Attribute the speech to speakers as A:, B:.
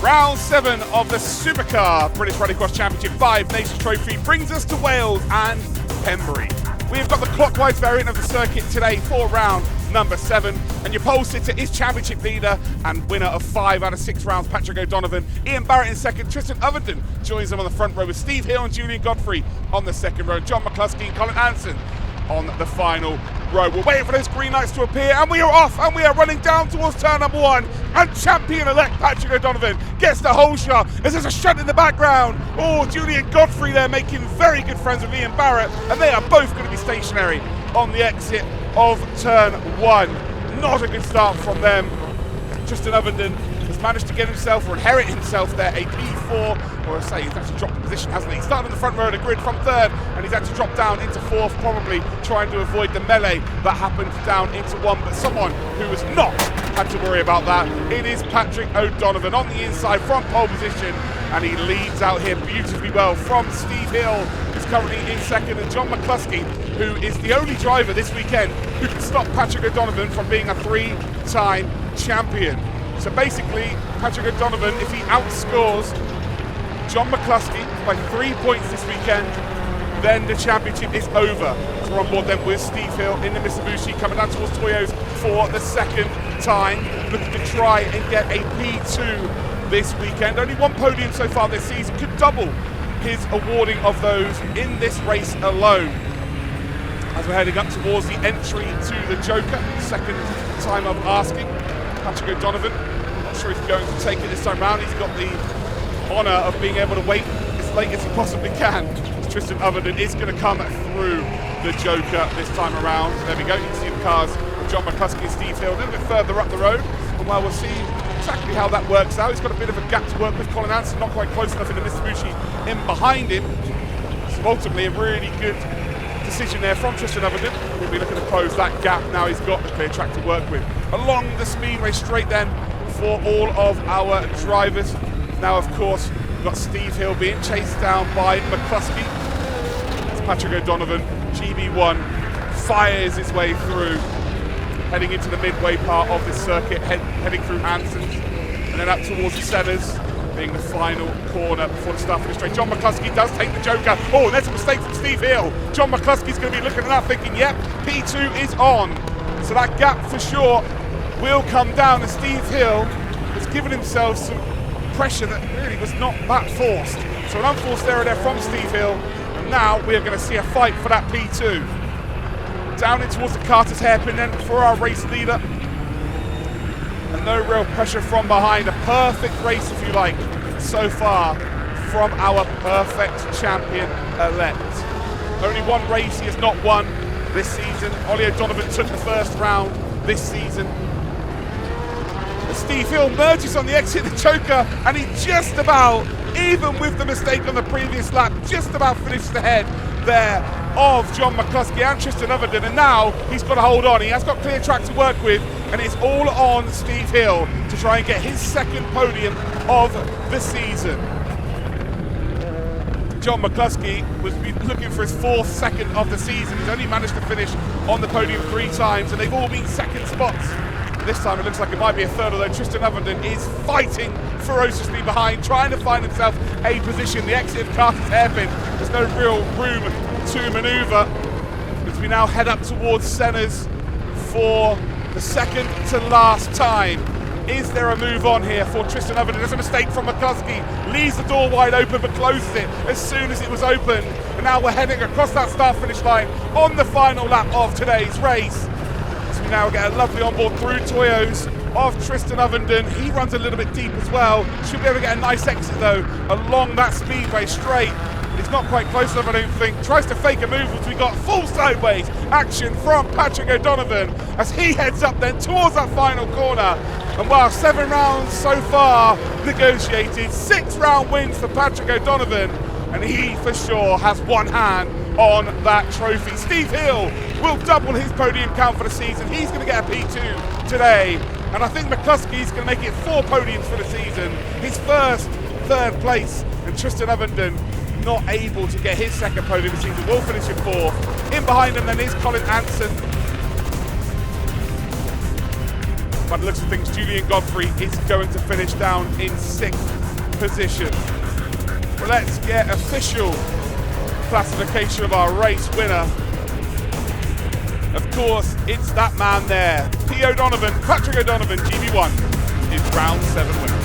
A: Round 7 of the Supercar British Rallycross Championship 5 Nations Trophy brings us to Wales and Pembrey. We've got the clockwise variant of the circuit today for round number 7, and your pole sitter is championship leader and winner of 5 out of 6 rounds, Patrick O'Donovan. Ian Barrett in second, Tristan Overton joins them on the front row with Steve Hill and Julian Godfrey on the second row, John McCluskey and Colin Anson on the final row. We're waiting for those green lights to appear, and we are off, and we are running down towards turn number 1, and champion-elect Patrick O'Donovan gets the whole shot as there's a shunt in the background. Oh, Julian Godfrey there making very good friends with Ian Barrett, and they are both going to be stationary on the exit of turn 1. Not a good start from them. Tristan Overton has managed to get himself, or inherit himself there, a P4, or I say he's actually dropped the position, hasn't he? He started on the front row of the grid from 3rd, and he's had to drop down into 4th, probably trying to avoid the melee that happened down into 1, but someone who has not had to worry about that, it is Patrick O'Donovan on the inside from pole position, and he leads out here beautifully well from Steve Hill, who's currently in second, and John McCluskey, who is the only driver this weekend who can stop Patrick O'Donovan from being a 3-time champion. So basically, Patrick O'Donovan, if he outscores John McCluskey by 3 points this weekend, then the championship is over. So we're on board then with Steve Hill in the Mitsubishi, coming down towards Toyos for the second time, looking to try and get a P2 this weekend. Only 1 podium so far this season, could double his awarding of those in this race alone. As we're heading up towards the entry to the Joker, second time of asking. Patrick O'Donovan, not sure if he's going to take it this time round. He's got the honour of being able to wait as late as he possibly can. Tristan Overton is going to come through the Joker this time around. There we go, you can see the cars of John McCluskey and Steve Hill a little bit further up the road. And while we'll see exactly how that works out, he's got a bit of a gap to work with. Colin Anson not quite close enough in the Mitsubishi in behind him. So ultimately a really good decision there from Tristan Overton. We'll be looking to close that gap now he's got a clear track to work with. Along the speedway straight then for all of our drivers. Now of course we've got Steve Hill being chased down by McCluskey. As Patrick O'Donovan, GB1, fires his way through, heading into the midway part of this circuit, heading through Anson's, and then up towards the centres, being the final corner before the start of the straight. John McCluskey does take the Joker. Oh, and there's a mistake from Steve Hill. John McCluskey's going to be looking at that thinking, yep, P2 is on. So that gap for sure will come down, and Steve Hill has given himself some pressure that really was not that forced. So an unforced error there from Steve Hill, and now we're going to see a fight for that P2. Down in towards the Carter's hairpin then for our race leader. And no real pressure from behind. A perfect race, if you like, so far from our perfect champion-elect. Only 1 race he has not won this season. Ollie O'Donovan took the first round this season. And Steve Hill merges on the exit of the Joker, and he just about, even with the mistake on the previous lap, just about finished ahead there of John McCluskey and Tristan Overton, and now he's got to hold on. He has got clear track to work with, and it's all on Steve Hill to try and get his second podium of the season. John McCluskey was looking for his 4th second of the season. He's only managed to finish on the podium 3 times, and they've all been second spots. This time it looks like it might be a 3rd, although Tristan Overton is fighting ferociously behind, trying to find himself a position. The exit of Carter's hairpin, there's no real room to manoeuvre as we now head up towards centres for the second to last time. Is there a move on here for Tristan Overton? There's a mistake from McCluskey, leaves the door wide open but closes it as soon as it was opened. And now we're heading across that start-finish line on the final lap of today's race. So we now get a lovely onboard through Toyos of Tristan Overton. He runs a little bit deep as well. Should be able to get a nice exit though along that speedway straight. He's not quite close enough, I don't think. Tries to fake a move as we got full sideways action from Patrick O'Donovan as he heads up then towards that final corner. And while 7 rounds so far negotiated, 6 round wins for Patrick O'Donovan, and he for sure has one hand on that trophy. Steve Hill will double his podium count for the season. He's going to get a P2 today, and I think McCluskey's going to make it 4 podiums for the season. His first 3rd place, and Tristan Overton not able to get his 2nd podium this season, will finish in 4th. In behind him then is Colin Anson. By the looks of things, Julian Godfrey is going to finish down in 6th position. Well, let's get official classification of our race winner. Of course, it's that man there, P. O'Donovan, Patrick O'Donovan, GB1, is round 7 winner.